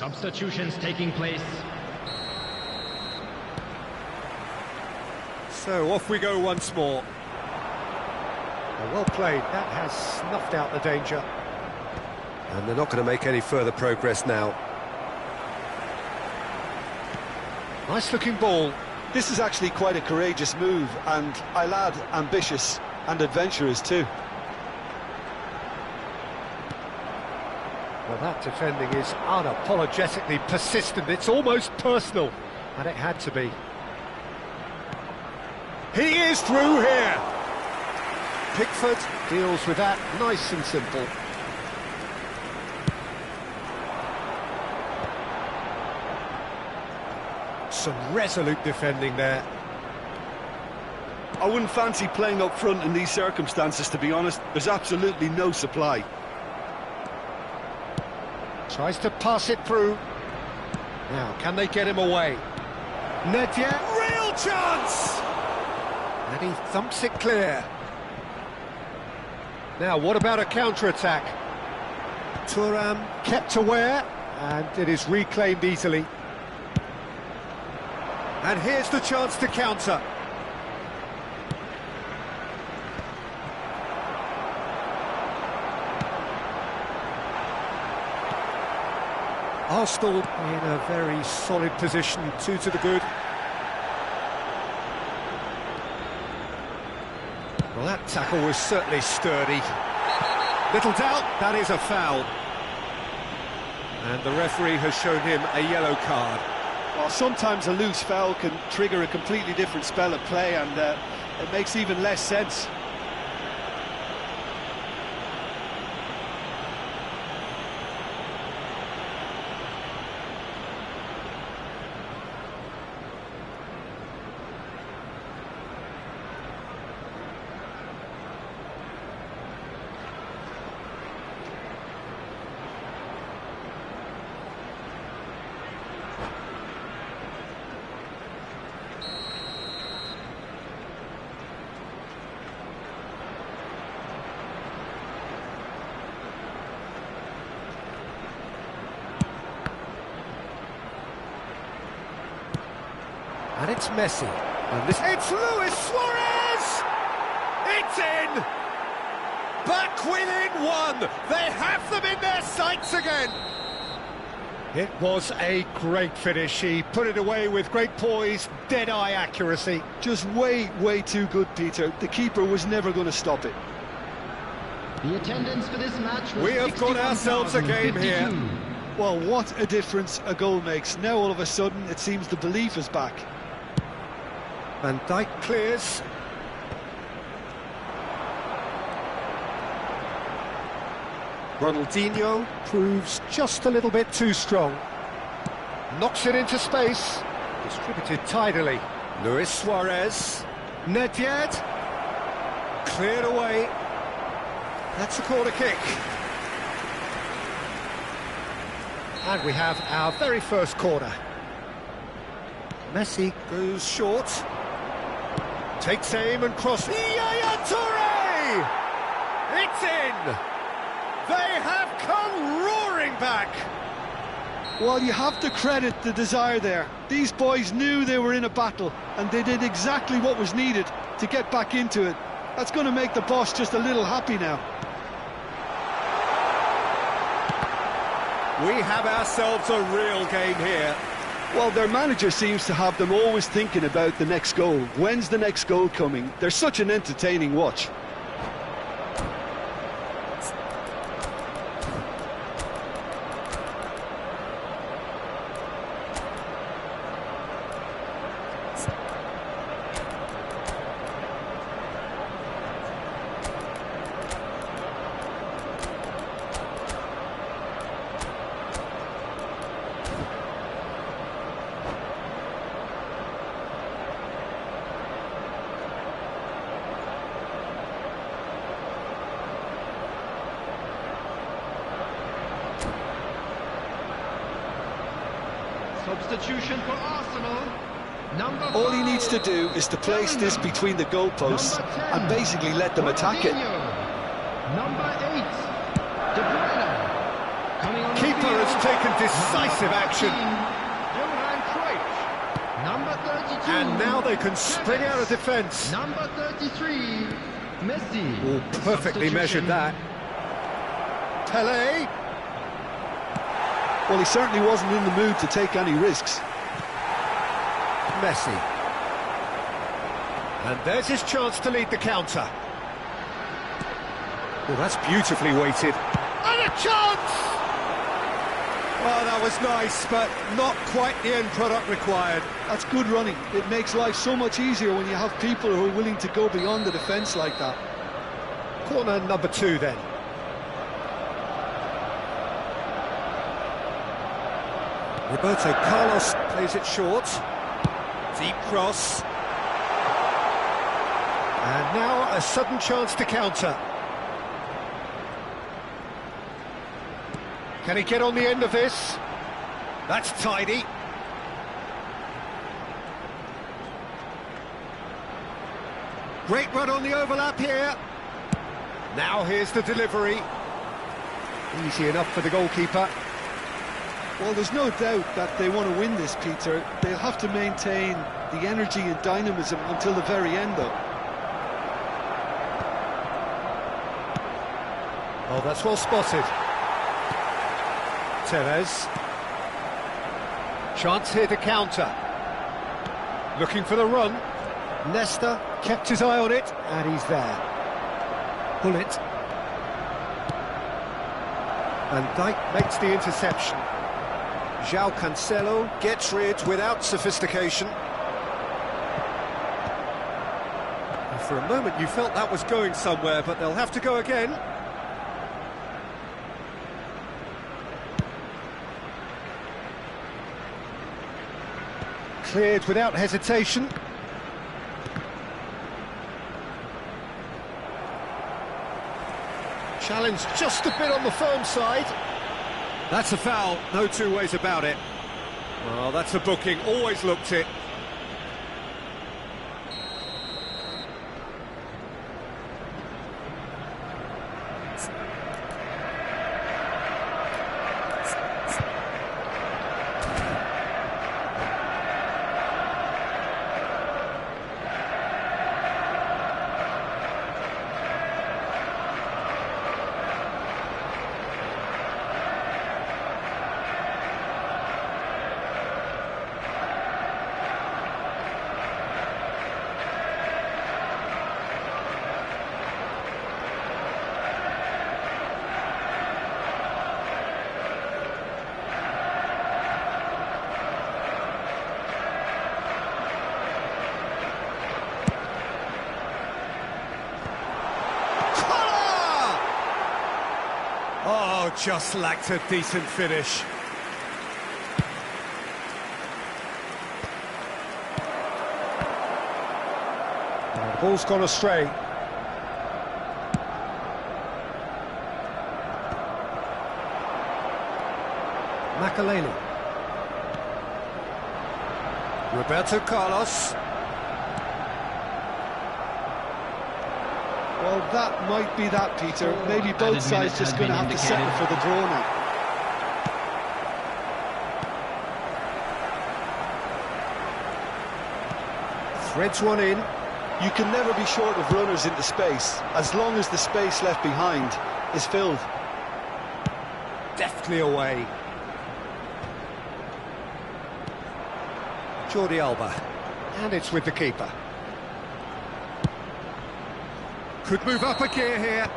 Substitutions taking place. So off we go once more. Well played, that has snuffed out the danger. And they're not going to make any further progress now. Nice looking ball. This is actually quite a courageous move, and I'll add ambitious and adventurous too. Well, that defending is unapologetically persistent. It's almost personal, and it had to be. He is through here. Pickford deals with that nice and simple. Some resolute defending there. I wouldn't fancy playing up front in these circumstances, to be honest. There's absolutely no supply. Tries to pass it through. Now, can they get him away? Nedved, real chance! And he thumps it clear. Now, what about a counter-attack? Thuram kept aware, and it is reclaimed easily. And here's the chance to counter. Arsenal in a very solid position, 2 to the good. Well, that tackle was certainly sturdy. Little doubt, that is a foul. And the referee has shown him a yellow card. Well, sometimes a loose foul can trigger a completely different spell of play, and it makes even less sense. And it's Messi. And this... It's Luis Suarez! It's in! Back within one! They have them in their sights again! It was a great finish. He put it away with great poise, dead-eye accuracy. Just way too good, Peter. The keeper was never going to stop it. The attendance for this match was We have got ourselves a game here. Well, what a difference a goal makes. Now all of a sudden it seems the belief is back. Van Dijk clears. Ronaldinho proves just a little bit too strong. Knocks it into space. Distributed tidily. Luis Suarez. Nedved. Cleared away. That's a corner kick. And we have our very first corner. Messi goes short. Takes aim and crosses. Yaya Toure! It's in! They have come roaring back! Well, you have to credit the desire there. These boys knew they were in a battle, and they did exactly what was needed to get back into it. That's going to make the boss just a little happy now. We have ourselves a real game here. Well, their manager seems to have them always thinking about the next goal. When's the next goal coming? They're such an entertaining watch. Substitution for Arsenal. All he needs to do is to place this between the goalposts and basically let them attack it. Number 8, De Bruyne. Keeper has taken decisive action. Number 32. And now they can spring out of defence. Number 33, Messi. Oh, perfectly measured that. Pelé. Well, he certainly wasn't in the mood to take any risks. Messi. And there's his chance to lead the counter. Well, that's beautifully weighted. And a chance! Oh, that was nice, but not quite the end product required. That's good running. It makes life so much easier when you have people who are willing to go beyond the defence like that. Corner number 2 then. Roberto Carlos plays it short. Deep cross. And now a sudden chance to counter. Can he get on the end of this? That's tidy. Great run on the overlap here. Now here's the delivery. Easy enough for the goalkeeper. Well, there's no doubt that they want to win this, Peter. They'll have to maintain the energy and dynamism until the very end, though. Oh, that's well spotted. Tevez. Chance here to counter. Looking for the run. Nesta kept his eye on it, and he's there. Bullet. Van Dijk makes the interception. João Cancelo gets rid without sophistication. And for a moment you felt that was going somewhere, but they'll have to go again. Cleared without hesitation. Challenge just a bit on the firm side. That's a foul, no two ways about it. Well, that's a booking, always looked it. Oh, just lacked a decent finish. Oh, the ball's gone astray. Makaleli. Roberto Carlos. Well, that might be that, Peter. Maybe both sides just going to have to settle for the draw now. Threads one in. You can never be short of runners into space, as long as the space left behind is filled. Deftly away. Jordi Alba. And it's with the keeper. Could move up a gear here.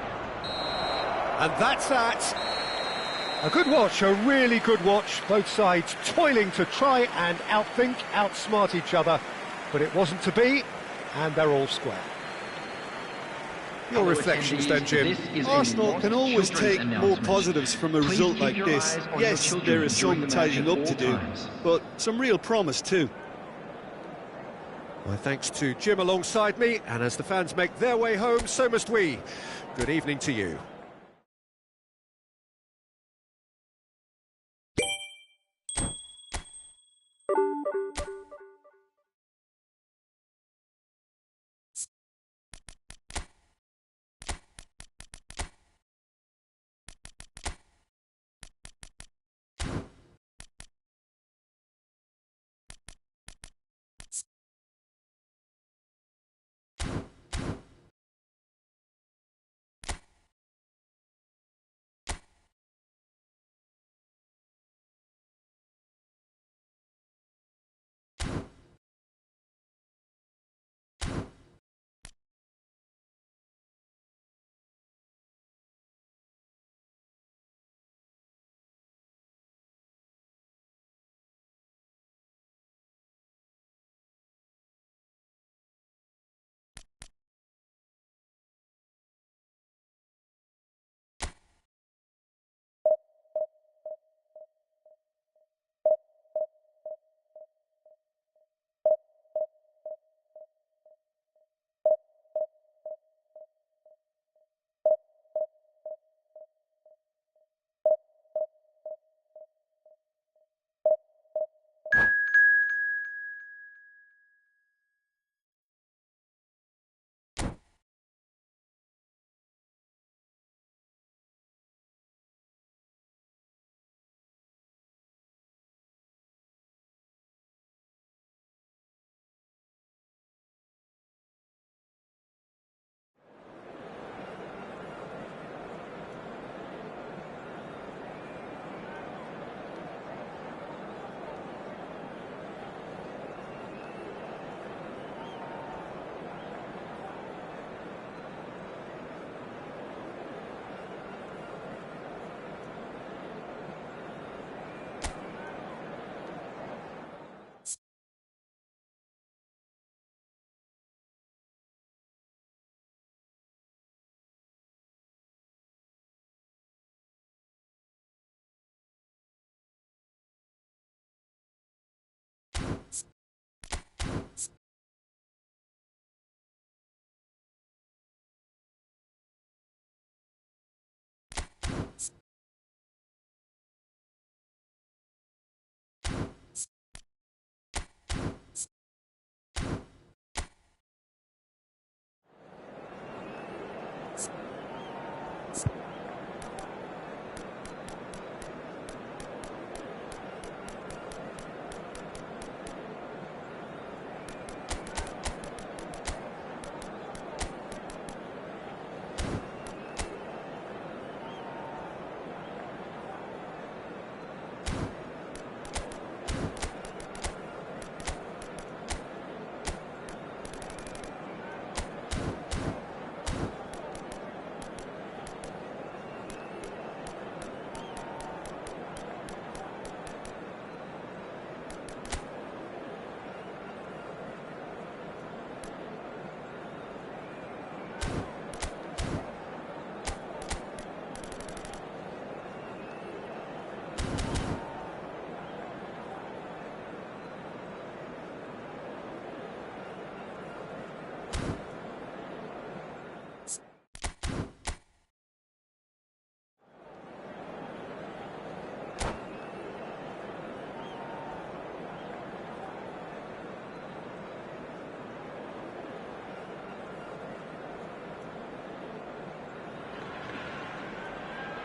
And that's that. A good watch, a really good watch. Both sides toiling to try and outthink, outsmart each other. But it wasn't to be, and they're all square. Your reflections then, Jim. Arsenal can always take more positives from a result like this. Yes, there is some tidying up to do, but some real promise too. My thanks to Jim alongside me, and as the fans make their way home, so must we. Good evening to you.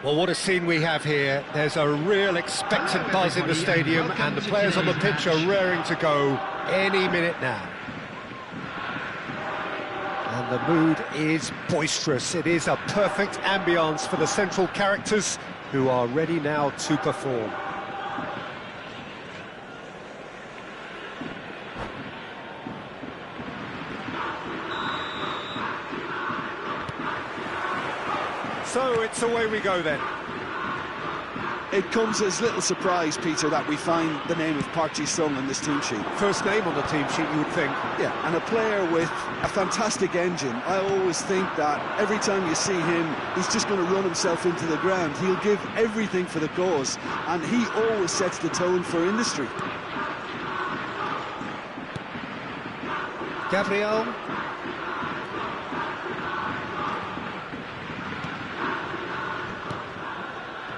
Well, what a scene we have here. There's a real expectant buzz in the stadium, and the players on the pitch are raring to go any minute now. And the mood is boisterous. It is a perfect ambience for the central characters, who are ready now to perform. So it's away we go then. It comes as little surprise, Peter, that we find the name of Park Ji-sung on this team sheet. First name on the team sheet, you would think. Yeah, and a player with a fantastic engine. I always think that every time you see him, he's just going to run himself into the ground. He'll give everything for the cause, and he always sets the tone for industry. Gabriel.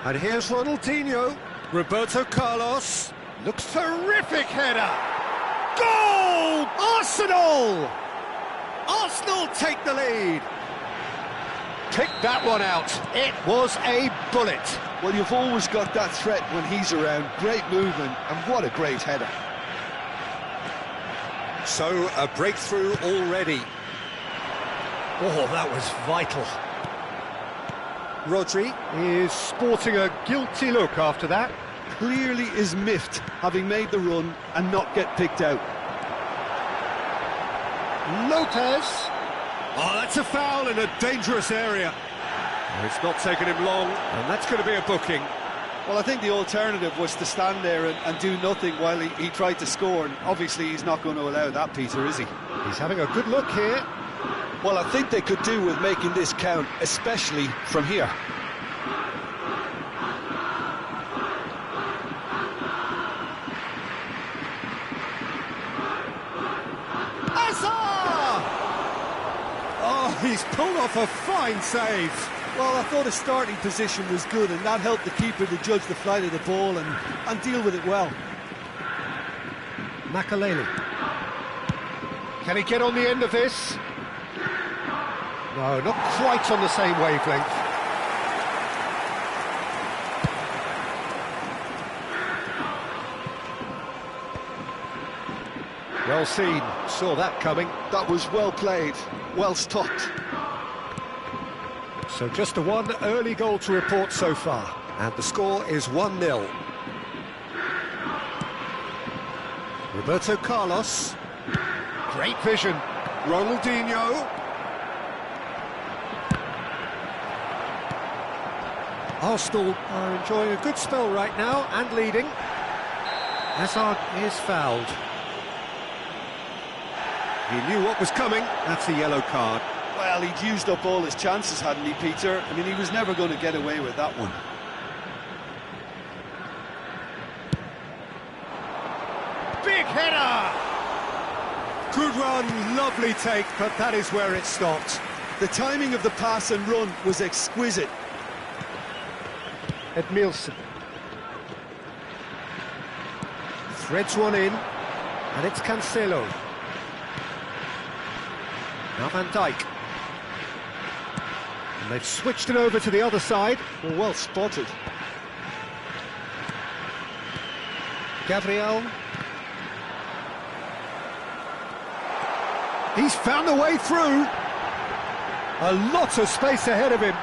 And here's Ronaldinho. Roberto Carlos. Looks terrific header. Goal! Arsenal! Arsenal take the lead. Pick that one out. It was a bullet. Well, you've always got that threat when he's around. Great movement, and what a great header. So, a breakthrough already. Oh, that was vital. Rodri is sporting a guilty look after that. Clearly is miffed, having made the run and not get picked out. Lopez. Oh, that's a foul in a dangerous area. It's not taken him long, and that's going to be a booking. Well, I think the alternative was to stand there and do nothing while he tried to score, and obviously he's not going to allow that, Peter, is he? He's having a good look here. Well, I think they could do with making this count, especially from here. Azar! Oh, he's pulled off a fine save. Well, I thought his starting position was good, and that helped the keeper to judge the flight of the ball and deal with it well. Makaleli. Can he get on the end of this? No, not quite on the same wavelength. Well seen, saw that coming. That was well played, well stopped. So just the one early goal to report so far, and the score is 1-0. Roberto Carlos. Great vision. Ronaldinho. Arsenal are enjoying a good spell right now and leading. Hazard is fouled. He knew what was coming. That's a yellow card. Well, he'd used up all his chances, hadn't he, Peter? I mean, he was never going to get away with that one. Big header! Good run, lovely take, but that is where it stopped. The timing of the pass and run was exquisite. Edmilson. Threads one in, and it's Cancelo. Now Van Dijk. And they've switched it over to the other side. Well spotted. Gabriel. He's found a way through. A lot of space ahead of him.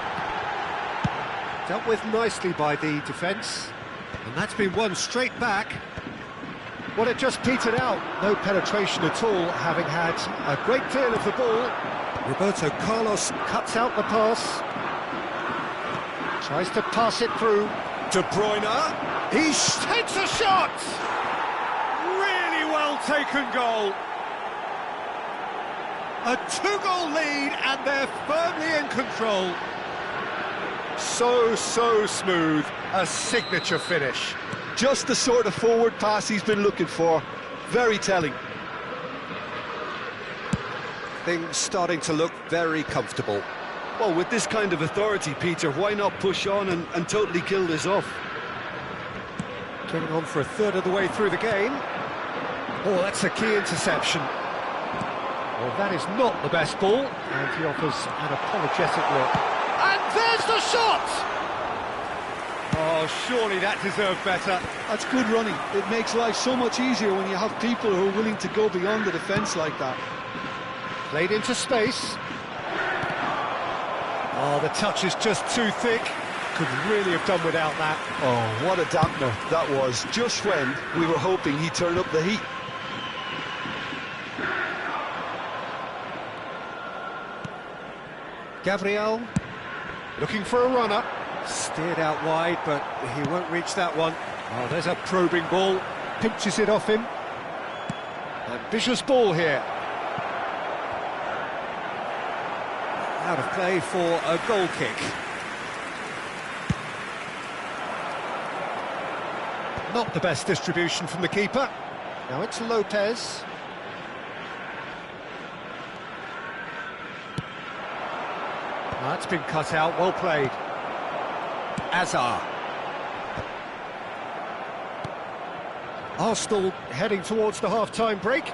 Dealt with nicely by the defence. And that's been won straight back. Well, it just petered out. No penetration at all, having had a great deal of the ball. Roberto Carlos cuts out the pass. Tries to pass it through. De Bruyne. He takes a shot! Really well taken goal. A two-goal lead, and they're firmly in control. So smooth. A signature finish. Just the sort of forward pass he's been looking for. Very telling. Things starting to look very comfortable. Well, with this kind of authority, Peter, why not push on and totally kill this off? Getting on for a third of the way through the game. Oh, that's a key interception. Well, that is not the best ball, and he offers an apologetic look. And there's the shot! Oh, surely that deserved better. That's good running. It makes life so much easier when you have people who are willing to go beyond the defence like that. Played into space. Oh, the touch is just too thick. Could really have done without that. Oh, what a dampener that was, just when we were hoping he'd turn up the heat. Gabriel, looking for a runner. Steered out wide, but he won't reach that one. Oh, there's a probing ball. Pinches it off him. Ambitious ball here. Out of play for a goal kick. Not the best distribution from the keeper. Now it's Lopez. That's been cut out, well played. Azar. Arsenal heading towards the half-time break.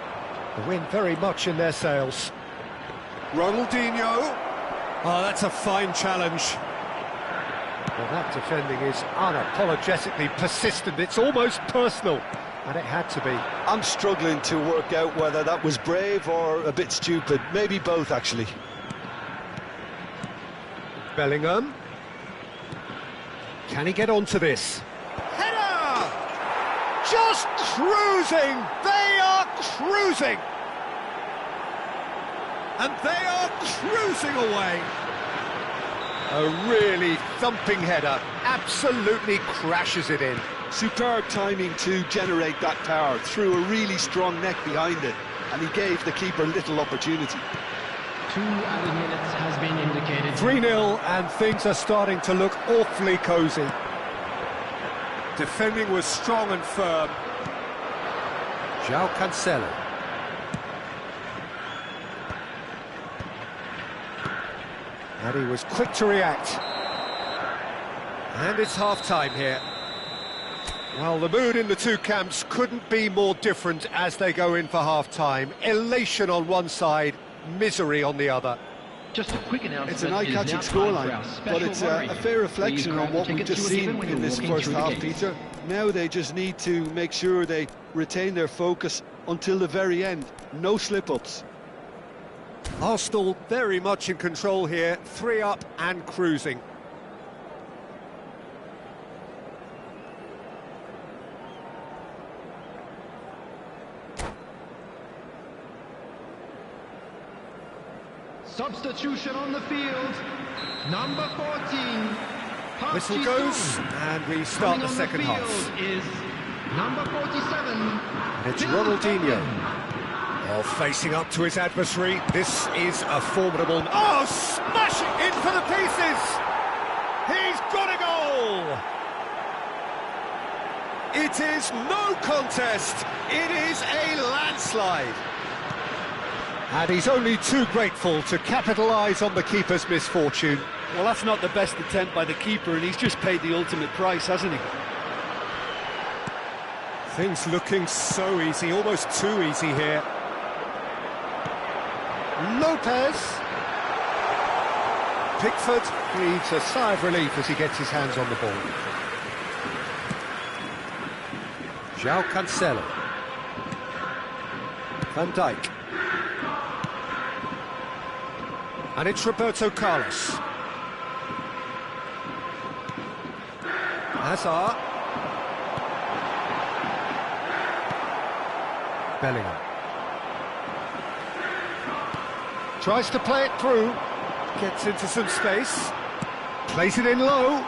The wind very much in their sails. Ronaldinho. Oh, that's a fine challenge. Well, that defending is unapologetically persistent. It's almost personal, and it had to be. I'm struggling to work out whether that was brave or a bit stupid. Maybe both, actually. Bellingham. Can he get onto this? Header! Just cruising! They are cruising! And they are cruising away! A really thumping header, absolutely crashes it in. Superb timing to generate that power, threw a really strong neck behind it, and he gave the keeper little opportunity. 2 added minutes has been indicated. 3-0, and things are starting to look awfully cosy. Defending was strong and firm. João Cancelo. And he was quick to react. And it's half-time here. Well, the mood in the two camps couldn't be more different as they go in for half-time. Elation on one side, misery on the other. Just a quick announcement. It's an eye-catching scoreline, but it's a fair reflection on what we've just seen in this first half, Peter. Now they just need to make sure they retain their focus until the very end. No slip-ups. Arsenal very much in control here, 3 up and cruising. Substitution on the field. Number 14. Whistle goes, and we start the second half. Is number 47. It's Ronaldinho. Oh, facing up to his adversary. This is a formidable... Oh, smashing in for the pieces! He's got a goal! It is no contest. It is a landslide. And he's only too grateful to capitalise on the keeper's misfortune. Well, that's not the best attempt by the keeper, and he's just paid the ultimate price, hasn't he? Things looking so easy, almost too easy here. Lopez. Pickford breathes a sigh of relief as he gets his hands on the ball. João Cancelo. Van Dijk. And it's Roberto Carlos. Hazard. Bellingham. Tries to play it through. Gets into some space. Plays it in low.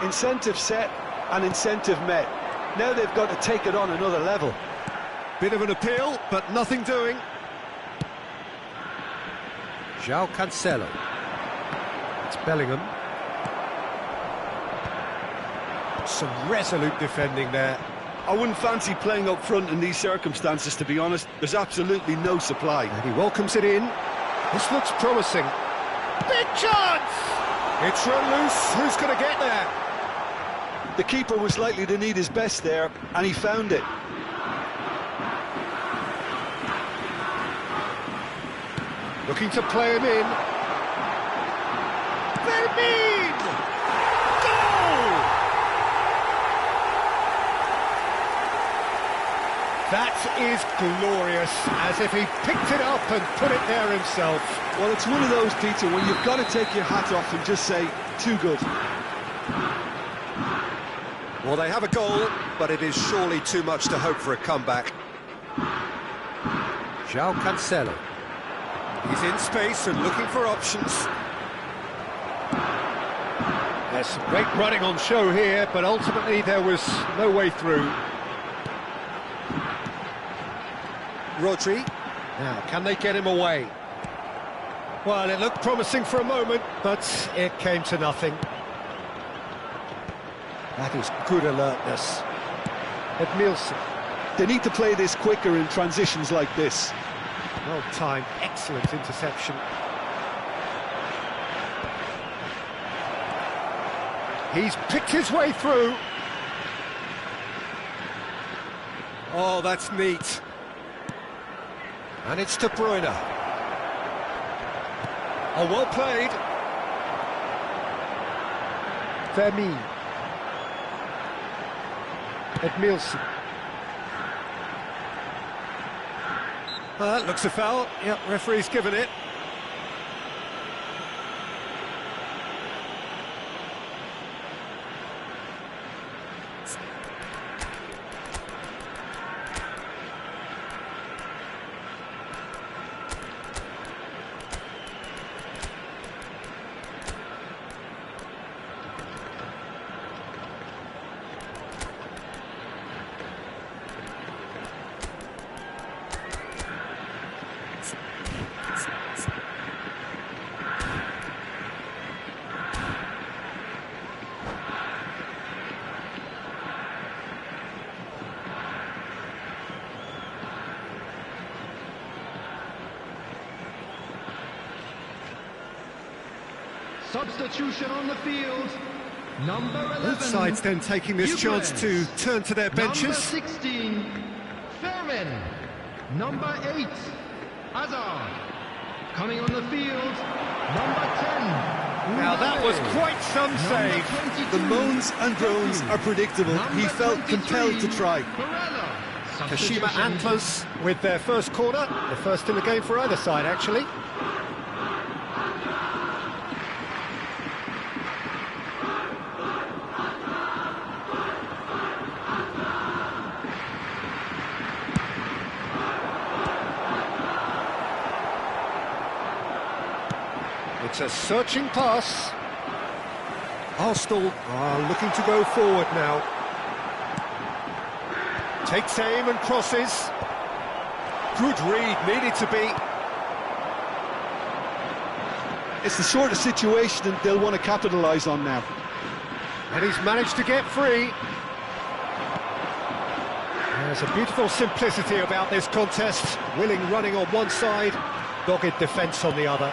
Incentive set and incentive met. Now they've got to take it on another level. Bit of an appeal, but nothing doing. João Cancelo. It's Bellingham. Some resolute defending there. I wouldn't fancy playing up front in these circumstances, to be honest. There's absolutely no supply. And he welcomes it in. This looks promising. Big chance! It's run loose. Who's going to get there? The keeper was likely to need his best there, and he found it. Looking to play him in. Fermin! Goal! That is glorious, as if he picked it up and put it there himself. Well, it's one of those, Peter, when you've got to take your hat off and just say, too good. Well, they have a goal, but it is surely too much to hope for a comeback. João Cancelo. He's in space and looking for options. There's some great running on show here, but ultimately there was no way through. Rodri. Now, can they get him away? Well, it looked promising for a moment, but it came to nothing. That is good alertness. Edmilson. They need to play this quicker in transitions like this. Well timed, excellent interception. He's picked his way through. Oh, that's neat. And it's De Bruyne. Oh, well played. Fermin. Edmilson. That looks a foul. Yep, referee's given it. Substitution on the field. Number 11. Both sides then taking this chance to turn to their benches. Number 16, Fermin. Number 8, Hazard. Coming on the field, number 10. Now that was quite some save. The moans and groans are predictable. He felt compelled to try. Kashima Antlers with their first corner, the first in the game for either side actually. It's a searching pass. Arsenal are looking to go forward now. Takes aim and crosses. Good read, needed to be. It's the sort of situation that they'll want to capitalise on now. And he's managed to get free. There's a beautiful simplicity about this contest. Willing running on one side, dogged defence on the other.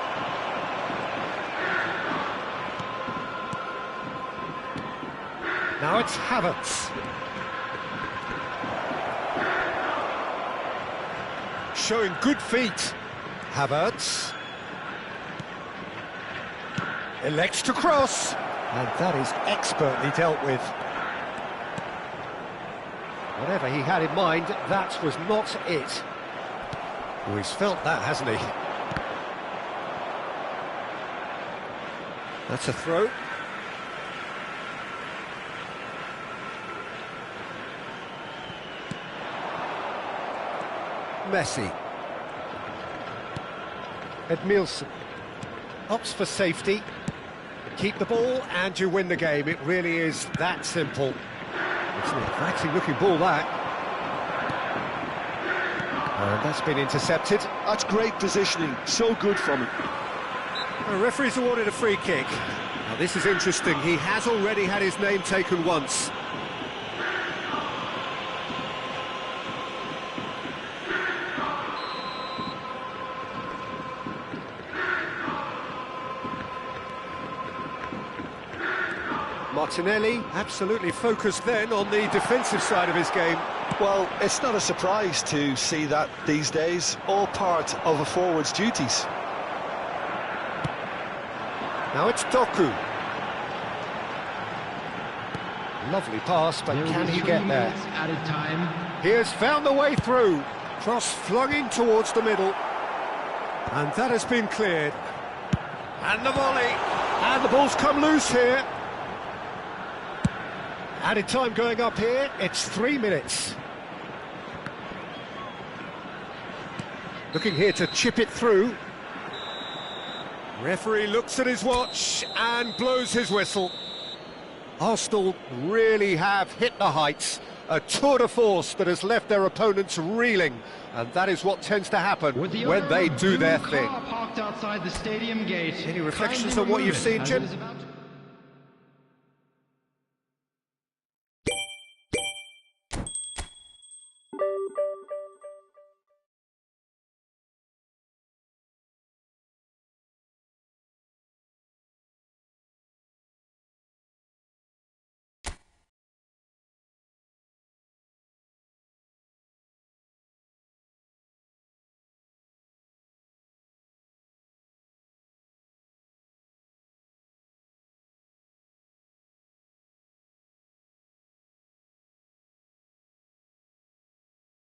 Now it's Havertz. Showing good feet. Havertz. Elects to cross. And that is expertly dealt with. Whatever he had in mind, that was not it. Well, he's felt that, hasn't he? That's a throw. Messi. Edmilson. Opts for safety. Keep the ball and you win the game. It really is that simple. It's an exacting looking ball, that. And that's been intercepted. That's great positioning. So good from him. The referee's awarded a free kick. Now this is interesting. He has already had his name taken once. Martinelli absolutely focused then on the defensive side of his game. Well, it's not a surprise to see that these days, all part of a forward's duties. Now it's Doku. Lovely pass, but can he get there? Added time. He has found the way through. Cross flung in towards the middle. And that has been cleared. And the volley. And the ball's come loose here. Added time going up here. It's 3 minutes. Looking here to chip it through. Referee looks at his watch and blows his whistle. Arsenal really have hit the heights. A tour de force that has left their opponents reeling. And that is what tends to happen when they do their thing. Parked outside the stadium gate. Any reflections on what you've seen, Jim?